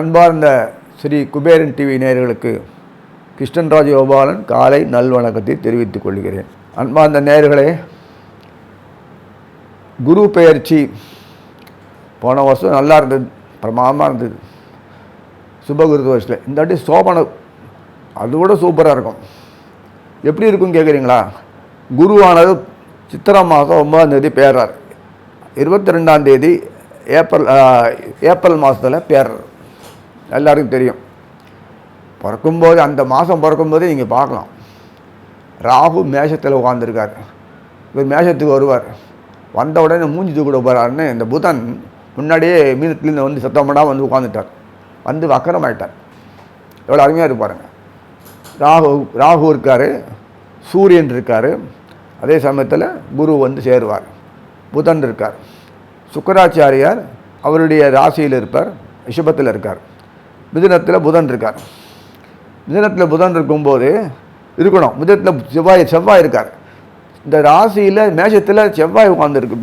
அன்பார்ந்த ஸ்ரீ குபேரன் டிவி நேயர்களுக்கு கிருஷ்ணன்ராஜ் கோபாலன் காலை நல்வணக்கத்தை தெரிவித்துக் கொள்கிறேன். அன்பார்ந்த நேயர்களே, குரு பெயர்ச்சி போன வருஷம் நல்லா இருந்தது, பிரமாதமாக இருந்தது சுபகுரு வருஷத்தில். இந்த வாட்டி சோபனம் அதோட சூப்பராக இருக்கும். எப்படி இருக்குன்னு கேட்குறீங்களா? குருவானது சித்திரை மாதம் 9ஆம் தேதி பேர்றார். 22ஆம் தேதி ஏப்ரல் மாதத்தில் பேர்றார். எல்லாருக்கும் தெரியும். பிறக்கும்போது அந்த மாதம் பிறக்கும்போதே நீங்கள் பார்க்கலாம், ராகு மேஷத்தில் உட்காந்துருக்கார். இவர் மேஷத்துக்கு வருவார். வந்த உடனே மூஞ்சி தூக்கிட போகிறாருன்னு இந்த புதன் முன்னாடியே மீனத்துலேருந்து வந்து சத்தம் பண்ணாமல் வந்து உட்காந்துட்டார். வந்து வக்கரமாயிட்டார். எவ்வளோ அருமையாக இருப்பாருங்க. ராகு இருக்கார், சூரியன் இருக்கார். அதே சமயத்தில் குரு வந்து சேருவார். புதன் இருக்கார். சுக்கராச்சாரியார் அவருடைய ராசியில் இருப்பார், ரிஷபத்தில் இருக்கார். மிதுனத்தில் புதன் இருக்கார். மிதுனத்தில் புதன் இருக்கும்போது இருக்கணும். மிதுனத்தில் செவ்வாய் இருக்கார். இந்த ராசியில் மேஷத்தில் செவ்வாய் உட்காந்துருக்கு.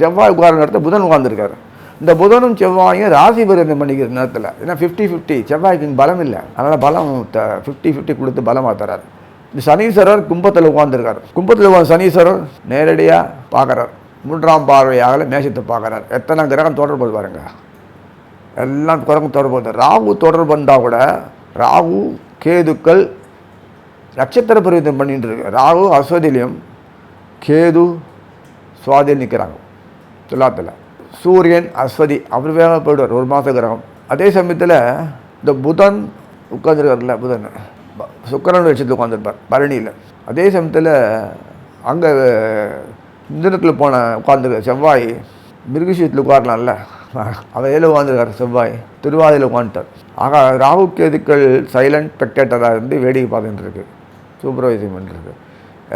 செவ்வாய் உட்கார நேரத்தில் புதன் உட்காந்துருக்கார். இந்த புதனும் செவ்வாயும் ராசி பரிவர்த்தனை பண்ணிக்கிற நேரத்தில், ஏன்னா 50-50 செவ்வாய்க்கு பலம் இல்லை, அதனால் பலம் 50-50 கொடுத்து பலமாக தரார். இந்த சனீஸ்வரர் கும்பத்தில் உட்காந்துருக்கார். கும்பத்தில் உட்காந்து சனீஸ்வரர் நேரடியாக பார்க்குறார். 3ஆம் பார்வையாக மேஷத்தை பார்க்குறார். எத்தனை கிரகம் தொடர்பு பாருங்க, எல்லாம் குரங்கு தொடர்பு. ராகு தொடர்பு வந்தால் கூட ராகு கேதுக்கள் நட்சத்திர பரிவர்த்தனை பண்ணிட்டு இருக்கு. ராகு அஸ்வதிலையும் கேது சுவாதியில் நிற்கிறாங்க. துலாத்தில் சூரியன் அஸ்வதி அவர் வேக போயிடுவார், ஒரு மாத கிரகம். அதே சமயத்தில் இந்த புதன் உட்காந்துருக்கார்ல, புதன் சுக்கிரன் விஷயத்தில் உட்காந்துருப்பார் பரணியில். அதே சமயத்தில் அங்கே மிதுனத்தில் உட்காந்துருக்க செவ்வாய் மிருகஷீரத்தில் உட்காரலாம்ல, அவையில் உட்காந்துருக்கார். செவ்வாய் திருவாதியில் உட்காந்துட்டார். ஆக ராகு கேதுக்கள் சைலண்ட் ஸ்பெக்டேட்டராக இருந்து வேடிக்கை பார்த்துட்டு இருக்கு, சூப்பர்வைசிங் பண்ணிருக்கு.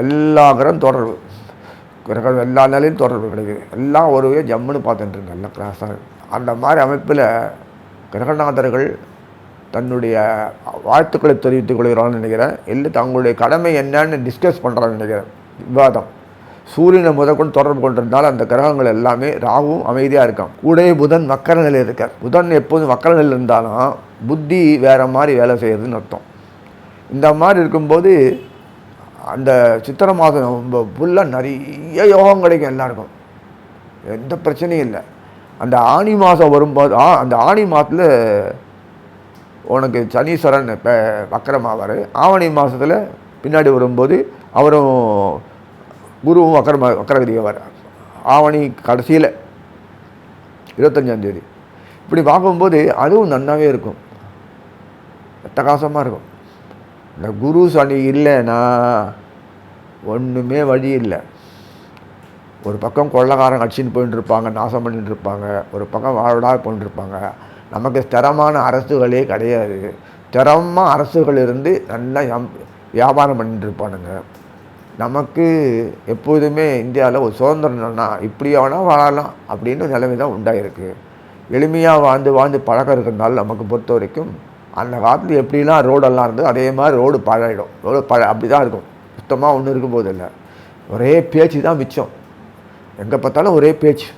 எல்லா கிரகம் தொடர்பு, கிரகம் எல்லா நிலையும் தொடர்பு கிடைக்குது. எல்லாம் ஒருவே ஜம்முன்னு பார்த்துட்டு இருக்கு, நல்லா கிளாஸாக. அந்த மாதிரி அமைப்பில் கிரகநாதர்கள் தன்னுடைய வாழ்த்துக்களை தெரிவித்துக் கொள்கிறான்னு நினைக்கிறேன். இல்லை தங்களுடைய கடமை என்னன்னு டிஸ்கஸ் பண்ணுறான்னு நினைக்கிறேன். விவாதம் சூரியனை முதற்கொண்டு தொடர்பு கொண்டிருந்தால் அந்த கிரகங்கள் எல்லாமே ராகுவும் அமைதியாக இருக்கான். கூடவே புதன் வக்கர நிலையில் இருக்கார். புதன் எப்போதும் வக்கர நிலையில் இருந்தாலும் புத்தி வேறு மாதிரி வேலை செய்யறதுன்னு அர்த்தம். இந்த மாதிரி இருக்கும்போது அந்த சித்திரை மாதம் ஃபுல்லாக நிறைய யோகம் கிடைக்கும் எல்லாருக்கும், எந்த பிரச்சனையும் இல்லை. அந்த ஆனி மாதம் வரும்போது அந்த ஆனி மாதத்தில் உனக்கு சனீஸ்வரன் வக்கரமாவார். ஆவணி மாதத்தில் பின்னாடி வரும்போது அவரும் குருவும் வக்கரகதியாக வர ஆவணி கடைசியில் 25ஆம் தேதி. இப்படி பார்க்கும்போது அதுவும் நன்னாவே இருக்கும், அட்டகாசமாக இருக்கும். இந்த குரு சனி இல்லைன்னா ஒன்றுமே வழி இல்லை. ஒரு பக்கம் கொள்ளக்காரன் அடிச்சுன்னு போயிட்டு இருப்பாங்க, நாசம் பண்ணிட்டு இருப்பாங்க. ஒரு பக்கம் வாழ்டாக போயிட்டு இருப்பாங்க. நமக்கு ஸ்திரமான அரசுகளே கிடையாது. ஸ்திரமாக அரசுகள் இருந்து நல்லா வியாபாரம் பண்ணிட்டு இருப்பானுங்க. நமக்கு எப்போதுமே இந்தியாவில் ஒரு சுதந்திரம்னா இப்படி வேணால் வாழலாம் அப்படின்னு நிலைமை தான் உண்டாயிருக்கு. எளிமையாக வாழ்ந்து பழக்கம் இருக்கிறதுனால நமக்கு பொறுத்த வரைக்கும் அந்த காலத்தில் எப்படிலாம் ரோடெல்லாம் இருந்தது அதே மாதிரி ரோடு பழகிடும். அப்படி தான் இருக்கும், சுத்தமாக ஒன்றும் இருக்கும்போது இல்லை. ஒரே பேச்சு தான் மிச்சம். எங்கே பார்த்தாலும் ஒரே பேச்சு,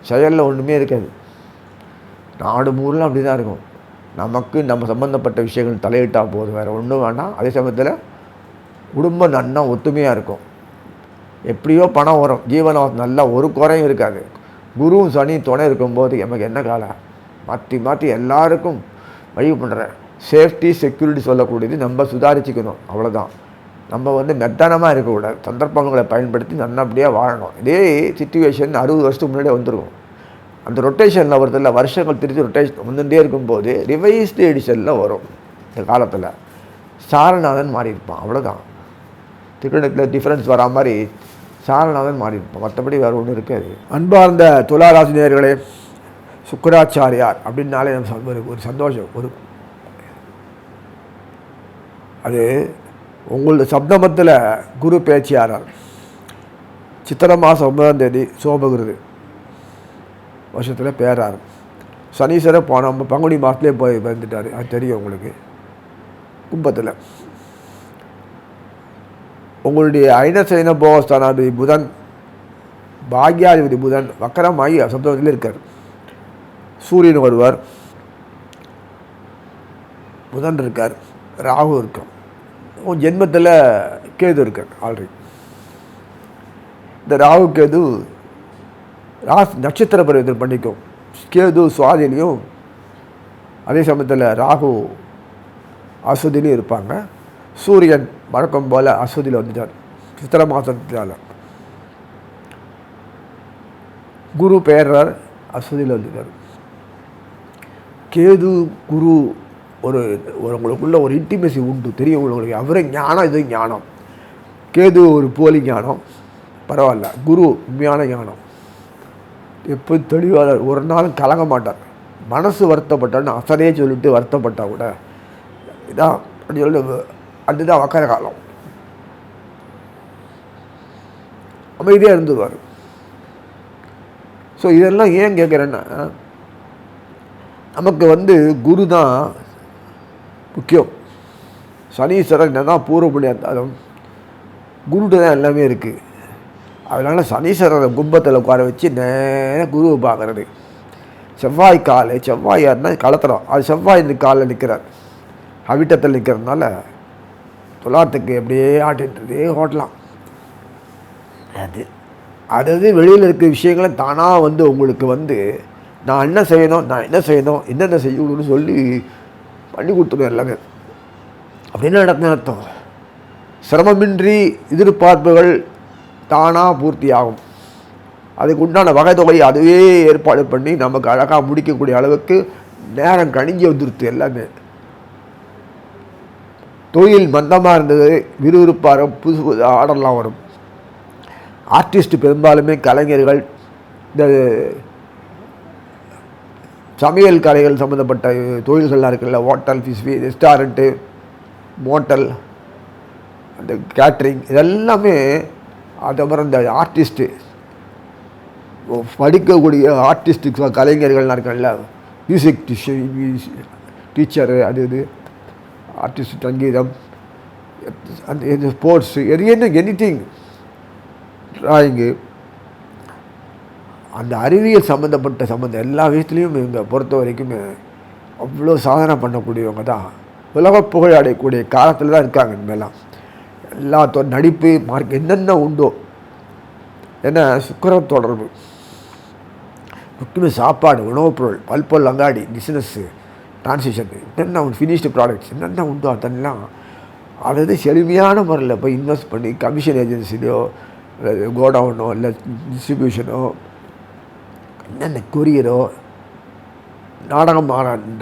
செயலில் ஒன்றுமே இருக்காது. நாடு மூலம் அப்படி தான் இருக்கும். நமக்கு நம்ம சம்மந்தப்பட்ட விஷயங்கள் தலையிட்டால் போதும், வேறு ஒன்றும் வேண்டாம். அதே சமயத்தில் குடும்பம் நல்லா ஒத்துமையாக இருக்கும். எப்படியோ பணம் வரும், ஜீவனம் நல்லா ஒரு குறையும் இருக்காது. குருவும் சனி துணை இருக்கும்போது நமக்கு என்ன காலம் மாற்றி எல்லாருக்கும் வழி பண்ணுறேன். சேஃப்டி செக்யூரிட்டி சொல்லக்கூடியது நம்ம சுதாரிச்சுக்கணும், அவ்வளோதான். நம்ம மெத்தனமாக இருக்கக்கூடாது, சந்தர்ப்பங்களை பயன்படுத்தி நல்லபடியாக வாழணும். இதே சிச்சுவேஷன் 60 வருஷத்துக்கு முன்னாடியே வந்துருக்கும். அந்த ரொட்டேஷனில் வருதில்ல, வருஷங்கள் திருச்சி ரொட்டேஷன் வந்துட்டே இருக்கும்போது ரிவைஸ்டு எடிஷனில் வரும். இந்த காலத்தில் சாரநாதன் மாறி இருப்பான், அவ்வளோதான். திக்கணத்தில் டிஃப்ரென்ஸ் வரா மாதிரி சாரநாதன் மாறி இருப்பான், மற்றபடி வேறு ஒன்றும் இருக்காது. அன்பார்ந்த துளாராசி நேயர்களே, சுக்கராச்சாரியார் அப்படின்னாலே நம்ம ஒரு சந்தோஷம். அது உங்களோட சப்தமத்தில் குரு பேச்சியாரார். சித்திரை மாதம் 9ஆம் தேதி சோபகிருது வருஷத்தில் பேரார். சனீஸ்வரர் போன பங்குனி மாதத்துலேயே போய் வந்துட்டார், அது தெரியும் உங்களுக்கு. கும்பத்தில் உங்களுடைய ஐனசைன போகஸ்தானாதிபதி புதன் பாக்யாதிபதி புதன் வக்கரமாகி சப்தமத்தில் இருக்கார். சூரியன் வருவார், புதன் இருக்கார், ராகு இருக்கார், ஜென்மத்தில் கேது இருக்கார். ஆல்ரெடி இந்த ராகு கேது நட்சத்திர பரிவர்த்தனை பண்ணிக்கும். கேது சுவாதிலையும் அதே சமயத்தில் ராகு அஸ்வதிலையும் இருப்பாங்க. சூரியன் வழக்கம் போல் அஸ்வதியில் வந்துட்டார் சித்திரை மாதத்தினால. குரு பெயர்றார், அஸ்வதியில் வந்துட்டார். கேது குரு ஒரு உங்களுக்குள்ள ஒரு இன்டிமேசி உண்டு, தெரியும் உங்களுக்கு. அவரே ஞானம், இது ஞானம். கேது ஒரு போலி ஞானம், பரவாயில்ல. குரு உண்மையான ஞானம். எப்போ தெளிவாக ஒரு நாளும் கலங்க மாட்டார். மனசு வருத்தப்பட்டான்னு அசரே சொல்லிட்டு வருத்தப்பட்டால் கூட இதான் அப்படி சொல்லி அதுதான் வக்கர காலம். அமைதியாக இருந்துருவார். ஸோ இதெல்லாம் ஏன் கேட்குறேன்னா, நமக்கு குரு தான் முக்கியம். சனீஸ்வரன் என்ன தான் பூர்வ புண்ணியம் குருட்டு தான் எல்லாமே இருக்குது. அதனால் சனீஸ்வரரை கும்பத்தில் உட்கார வச்சு நேராக குருவை பார்க்குறது. செவ்வாய் யாருன்னா கலத்துறோம். அது செவ்வாய் இந்த காலில் நிற்கிறார், அவிட்டத்தில் நிற்கிறதுனால துலாத்துக்கு எப்படியே ஆட்டின்றதே ஓட்டலாம். அதாவது வெளியில் இருக்கிற விஷயங்களை தானாக உங்களுக்கு நான் என்ன செய்யணும், என்னென்ன செய்யணும்னு சொல்லி பண்ணி கொடுத்துருவேன் எல்லாமே. அப்படின்னு அர்த்தம். சிரமமின்றி எதிர்பார்ப்புகள் தானாக பூர்த்தி ஆகும். அதுக்கு உண்டான வகை தொகை அதுவே ஏற்பாடு பண்ணி நமக்கு அழகாக முடிக்கக்கூடிய அளவுக்கு நேரம் கணிஞ்சி வந்துருத்து எல்லாமே. தொழில் மந்தமாக இருந்தது, விறுவிறுப்பாக புது புது ஆர்டர்லாம் வரும். ஆர்டிஸ்ட் பெரும்பாலுமே கலைஞர்கள், இந்த சமையல் கலைகள் சம்மந்தப்பட்ட தொழில்கள்லாம் இருக்குல்ல, ஹோட்டல், ரெஸ்டாரண்ட்டு, மோட்டல், அந்த கேட்ரிங், இதெல்லாமே. அதுக்கப்புறம் இந்த ஆர்டிஸ்ட்டு படிக்கக்கூடிய ஆர்டிஸ்ட்டு கலைஞர்கள்லாம் இருக்கல, மியூசிக் டீச்சரு, அது ஆர்டிஸ்ட், சங்கீதம், அந்த ஸ்போர்ட்ஸு, எனிதிங், டிராயிங்கு, அந்த அறிவியல் சம்மந்தம் எல்லா விஷயத்துலேயும் இவங்க பொறுத்த வரைக்கும் அவ்வளோ சாதனை பண்ணக்கூடியவங்க தான். உலக புகழ் அடையக்கூடிய காலத்தில் தான் இருக்காங்க. இனிமேலாம் எல்லா நடிப்பு, மார்க் என்னென்ன உண்டோ, என்ன சுக்கர தொடர்பு, முக்கியமாக சாப்பாடு, உணவுப் பொருள், பல்பொருள் அங்காடி, பிஸ்னஸ்ஸு, டிரான்சிஷன், என்னென்ன ஃபினிஷ்டு ப்ராடக்ட்ஸ் என்னென்ன உண்டோ அதெல்லாம் அதாவது செழுமையான முறையில் போய் இன்வெஸ்ட் பண்ணி கமிஷன் ஏஜென்சிலையோ இல்லை கோடவுனோ இல்லை டிஸ்ட்ரிபியூஷனோ, என்னென்ன கொரியரோ, நாடகம்,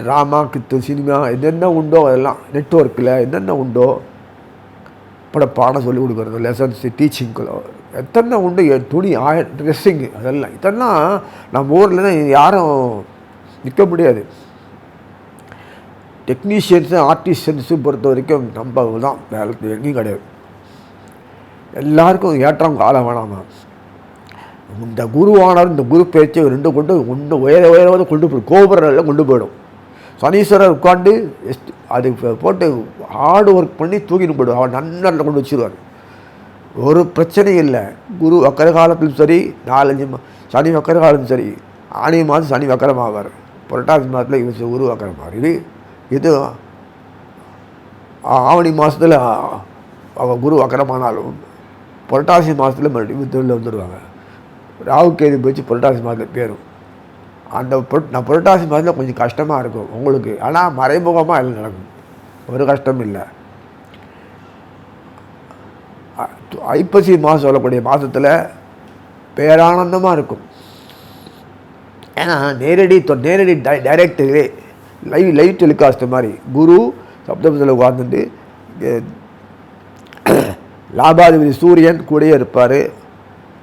ட்ராமா, சினிமா, என்னென்ன உண்டோ அதெல்லாம், நெட்ஒர்க்கில் என்னென்ன உண்டோ, பாடம் சொல்லிக் கொடுக்குறதோ, லெசன்ஸு, டீச்சிங்களோ, எத்தனை உண்டு, துணி, ட்ரெஸ்ஸிங்கு, இதெல்லாம் நம்ம ஊரில் தான் யாரும் நிற்க முடியாது. டெக்னீஷியன்ஸு, ஆர்டிஸ்டன்ஸு பொறுத்த வரைக்கும் நம்ம தான் வேலை எங்கேயும் கிடையாது. எல்லாருக்கும் ஏற்றம் காலம் வேணாமா. இந்த குருவானார், இந்த குரு பேச்சை கொண்டு உயர கொண்டு போய் கோபுரெல்லாம் கொண்டு போயிடும். சனீஸ்வரர் உட்காந்து அது போட்டு ஹார்டு ஒர்க் பண்ணி தூக்கிட்டு போய்டும். அவன் நன்னரில் கொண்டு வச்சுருவார். ஒரு பிரச்சனையும் இல்லை. குரு வக்கர காலத்திலும் சரி, 4-5 சனி வக்கர காலத்திலும் சரி, ஆனி மாதம் சனி வக்கரமாவார், புரட்டாசி மாதத்தில் இவர் குரு வக்கரமாவார். இது ஆவணி மாதத்தில் அவன் குரு வக்கரமானாலும் புரட்டாசி மாதத்தில் மறுபடியும் தொழில் வந்துடுவாங்க. ராகு கேது போச்சு புரட்டாசி மாதத்தில் பேரும். அந்த நான் புரட்டாசி மாதத்தில் கொஞ்சம் கஷ்டமாக இருக்கும் உங்களுக்கு. ஆனால் மறைமுகமாக எல்லாம் நடக்கும், ஒரு கஷ்டம் இல்லை. ஐப்பசி மாதம் சொல்லக்கூடிய மாதத்தில் பேரானந்தமாக இருக்கும். ஏன்னா நேரடி டைரக்ட் லைவ் டெலிகாஸ்ட் மாதிரி குரு சப்தமத்தில் உட்கார்ந்துட்டு லாபாதிபதி சூரியன் கூடயே இருப்பார்,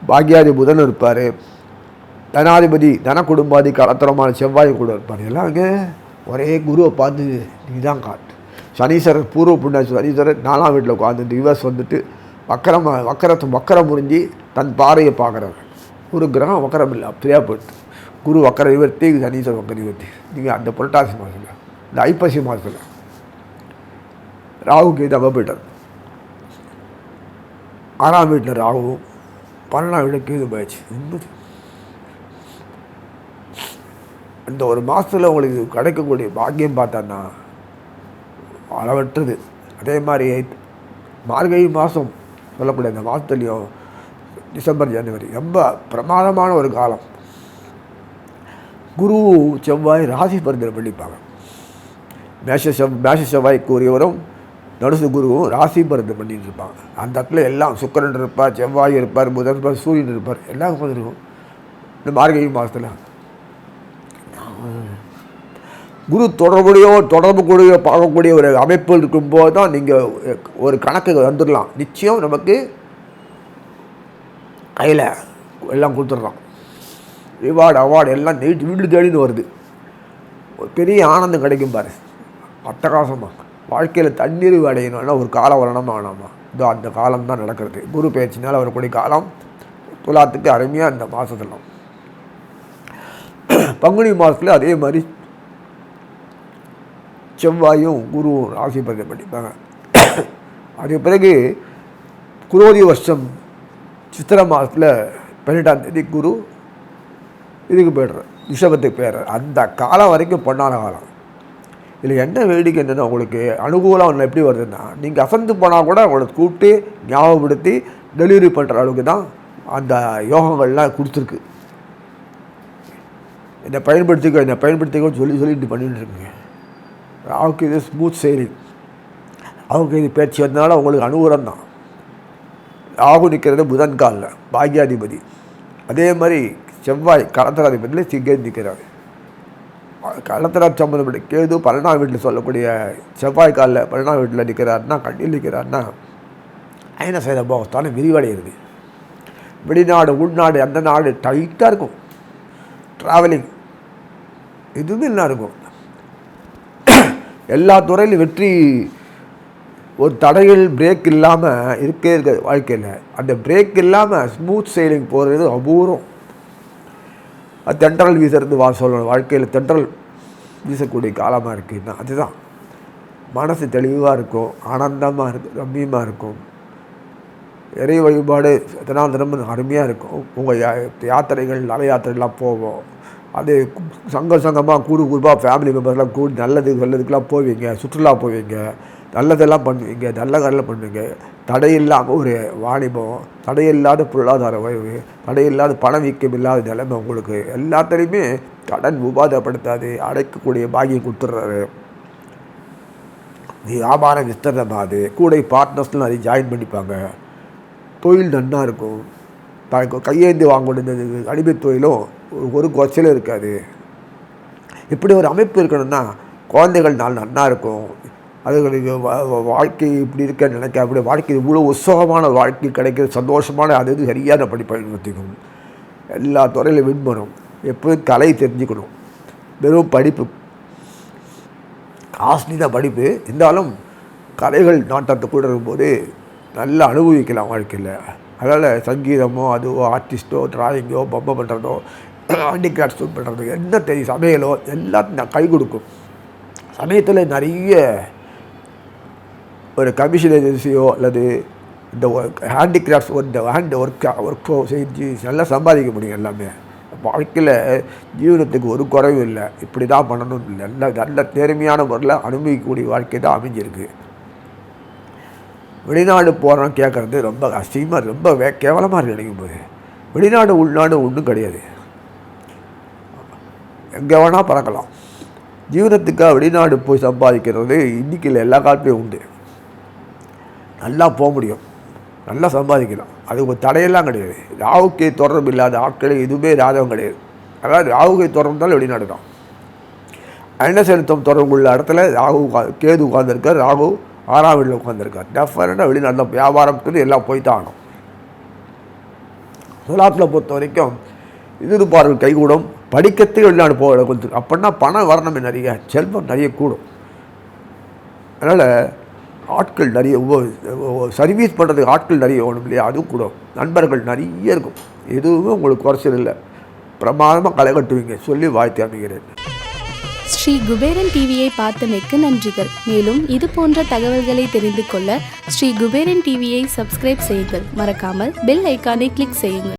பாக்யாதி புதன் இருப்பார், தனாதிபதி தன குடும்பாதி கலத்தரமான செவ்வாய் கூட இருப்பார். எல்லாம் அங்கே ஒரே குருவை பார்த்து இதுதான் காட்டு. சனீஸ்வரர் பூர்வ புண்ணிய சனீஸ்வரர் 4ஆம் வீட்டில் உட்காந்துட்டு யுவஸ் வக்கரம் முறிஞ்சி தன் பாறையை பார்க்குறாரு. ஒரு கிரகம் வக்கரம் இல்லை, அப்படியே போயிட்டு குரு வக்கர நிவர்த்தி, சனீஸ்வரர் வக்கர நிவர்த்தி. நீங்கள் அந்த புரட்டாசி மாதத்தில், இந்த ஐப்பசி மாதத்தில் ராகுக்கு இது அங்கே போயிட்டார். 6ஆம் வீட்டில் ராகுவும் 12ஆம் வீடு கேது போயிடுச்சு. இந்த ஒரு மாதத்தில் உங்களுக்கு கிடைக்கக்கூடிய பாக்கியம் பார்த்தோன்னா அளவற்றது. அதே மாதிரி மார்கழி மாதம் சொல்லக்கூடிய அந்த மாதத்துலேயும் டிசம்பர் ஜனவரி ரொம்ப பிரமாதமான ஒரு காலம். குரு செவ்வாய் ராசி பரிந்துரை பண்ணிப்பாங்க. மேஷ செவ்வாய்க்கு உரியவரும் நடுசு குருவும் ராசி பரிந்துரை பண்ணிட்டு இருப்பாங்க. அந்த இடத்துல எல்லாம் சுக்கிரன் இருப்பார், செவ்வாய் இருப்பார், புதன் இருப்பார், சூரியன் இருப்பார், எல்லாம் இருக்கும். இந்த மார்கழி மாதத்தில் குரு தொடர்பு கூடிய பார்க்கக்கூடிய ஒரு அமைப்பு இருக்கும்போது தான் நீங்கள் ஒரு கணக்கு வந்துடலாம். நிச்சயம் நமக்கு கையில் எல்லாம் கொடுத்துட்றோம். ரிவார்டு அவார்டு எல்லாம் வீடு தேடின்னு வருது. ஒரு பெரிய ஆனந்தம் கிடைக்கும் பாரு, அட்டகாசமாக. வாழ்க்கையில் தண்ணீர் அடையணும்னா ஒரு காலம் வரணுமா ஆனாமா, இதோ அந்த காலம் தான் நடக்கிறது. குரு பயிற்சினால் வரக்கூடிய காலம் துலாத்துக்கு அருமையாக இந்த மாதத்துலாம். பங்குனி மாதத்தில் அதே மாதிரி செவ்வாயும் குருவும் ராசி பரிந்துரை பண்ணிப்பாங்க. அதுக்கு பிறகு குரோதி வருஷம் சித்திரை மாதத்தில் 12ஆம் தேதி குரு இதுக்கு போய்டுறார், ரிஷபத்துக்கு போயிடுறார். அந்த காலம் வரைக்கும் பொன்னான காலம். இதில் என்ன வேடிக்கை என்னென்னா, உங்களுக்கு அனுகூலம் ஒன்று எப்படி வருதுன்னா, நீங்கள் அசந்து போனால் கூட அவங்கள கூப்பிட்டு ஞாபகப்படுத்தி டெலிவரி பண்ணுற அளவுக்கு தான் அந்த யோகங்கள்லாம் கொடுத்துருக்கு. என்னை பயன்படுத்திக்கோன்னு சொல்லிட்டு பண்ணிட்டு இருக்குங்க. அவருக்கு இது ஸ்மூத் செயலிங், அவருக்கு இது பேச்சு வந்தனால அவங்களுக்கு அனுகூலம் தான். ராகு நிற்கிறது புதன் காலில் பாக்யாதிபதி. அதே மாதிரி செவ்வாய் களத்திராதிபதியில் சிங்கன் நிற்கிறார். களத்திரா சம்பந்தப்பட்ட கேது 12ஆம் வீட்டில் சொல்லக்கூடிய செவ்வாய் காலில் 12ஆம் வீட்டில் நிற்கிறாருன்னா, கண்ணில் நிற்கிறாருன்னா அயன செய்த போகத்தாலும் விரிவடைகிறது. வெளிநாடு உள்நாடு அந்த நாடு டைட்டாக இருக்கும். ட்ராவலிங் எதுவுமே நல்லா இருக்கும். எல்லா துறையிலும் வெற்றி. ஒரு தடைகள் பிரேக் இல்லாமல் இருக்க வாழ்க்கையில். அந்த பிரேக் இல்லாமல் ஸ்மூத் செயலிங் போகிறது அபூர்வம். அது தென்றல் வீசுறது சொல்லணும். வாழ்க்கையில் தென்றல் வீசக்கூடிய காலமாக இருக்குதுன்னா அதுதான். மனசு தெளிவாக இருக்கும், ஆனந்தமாக இருக்கும், ரம்மியமாக இருக்கும். இறை வழிபாடு தினம் அருமையாக இருக்கும். உங்கள் யாத்திரைகள் நல்ல யாத்திரைகள்லாம் போவோம். அது சங்கமாக குரூப்பாக ஃபேமிலி மெம்பர்ஸ்லாம் கூடி நல்லதுக்கெல்லாம் போவீங்க, சுற்றுலா போவீங்க, நல்லதெல்லாம் பண்ணுவீங்க, நல்ல காரில் பண்ணுவீங்க. தடையில்லாமல் ஒரு வாணிபம், தடையில்லாத பொருளாதார உயர்வு, தடையில்லாத பணவீக்கம் இல்லாத நிலைமை உங்களுக்கு எல்லாத்துலேயுமே கடன் உபாதப்படுத்தாது, அடைக்கக்கூடிய பாகியம் கொடுத்துட்றாரு. வியாபாரம் விஸ்தரணமாகுது. கூட பார்ட்னர்ஸ்லாம் நிறைய ஜாயின் பண்ணிப்பாங்க. தொழில் நன்னாக இருக்கும். கையேந்தி வாங்கக்கூடிய அடிமை தொழிலும் ஒரு குறைச்சலும் இருக்காது. இப்படி ஒரு அமைப்பு இருக்கணும்னா குழந்தைகள் நன்னா இருக்கும். அதுகளுக்கு வாழ்க்கை இப்படி இருக்க நினைக்க, அப்படி வாழ்க்கை இவ்வளோ உற்சாகமான வாழ்க்கை கிடைக்கிற சந்தோஷமான அது இது சரியான பயன்படுத்திக்கணும். எல்லா துறையிலும் விண்பணும். எப்போதும் கலை தெரிஞ்சுக்கணும். வெறும் படிப்பு காஸ்ட்லி தான் படிப்பு இருந்தாலும் கலைகள் நாட்டத்தை கூட இருக்கும்போது நல்லா அனுபவிக்கலாம் வாழ்க்கையில். அதனால் சங்கீதமோ அதுவோ ஆர்டிஸ்ட்டோ டிராயிங்கோ பொம்மை பண்ணுறதோ ஹேண்டிகிராஃப்ட் பண்ணுறது என்ன தெரியும், சமையலோ எல்லாத்தையும் கை கொடுக்கும். சமயத்தில் நிறைய ஒரு கமிஷன் ஏஜென்சியோ அல்லது இந்த ஹேண்டிகிராஃப்ட்ஸ் இந்த ஒர்க்கோ செஞ்சு நல்லா சம்பாதிக்க முடியும். எல்லாமே வாழ்க்கையில் ஜீவனத்துக்கு ஒரு குறைவும் இல்லை. இப்படி தான் பண்ணணும் இல்லை. நல்ல நேர்மையான முறையில் அனுபவிக்கக்கூடிய வாழ்க்கை தான் அமைஞ்சிருக்கு. வெளிநாடு போகிறோம் கேட்குறது ரொம்ப அசிங்கமாக, ரொம்ப கேவலமாக இருக்குது நினைக்கும் போது. வெளிநாடு உள்நாடு ஒன்றும் கிடையாது. எங்கே வேணால் பறக்கலாம். ஜீவனத்துக்காக வெளிநாடு போய் சம்பாதிக்கிறது இன்றைக்கி இல்லை, எல்லா காலத்துலையும் உண்டு. நல்லா போக முடியும், நல்லா சம்பாதிக்கலாம். அது ஒரு தடையெல்லாம் கிடையாது. ராகுக்கு தொடர்பு இல்லாத ஆட்களை எதுவுமே ராஜகம் கிடையாது. அதாவது ராகுக்கு தொடர்பு தான் வெளிநாடு தான். அயன செலுத்தம் தொடர்பு உள்ள இடத்துல கேது உட்கார்ந்துருக்கார். ராகு 6ஆம் வீட்டில் உட்காந்துருக்கார். டெஃபரெண்டாக வெளிநாட்டில் வியாபாரத்துக்கு எல்லாம் போய்தான் ஆகணும். துலாத்தில் பொறுத்த வரைக்கும் எதிர்பார்ப்பு கைகூடும். படிக்கிறதுக்கு வெளிநாடு போக கொடுத்து அப்படின்னா பணம் வரணுமே, நிறைய செல்வம் நிறைய கூடும். அதனால் ஆட்கள் நிறைய சர்வீஸ் பண்ணுறதுக்கு ஆட்கள் நிறைய வேணும் இல்லையா, அதுவும் கூடும். நண்பர்கள் நிறைய இருக்கும். எதுவுமே உங்களுக்கு குறைச்சல் இல்லை. பிரமாதமாக களை கட்டுவீங்க சொல்லி வாழ்த்து அமைகிறேன். ஸ்ரீ குபேரன் டிவியை பார்த்தமைக்கு நன்றிகள். மேலும் இது போன்ற தகவல்களை தெரிந்து கொள்ள ஸ்ரீ குபேரன் டிவியை சப்ஸ்கிரைப் செய்யுங்கள். மறக்காமல் பெல் ஐக்கானை கிளிக் செய்யுங்கள்.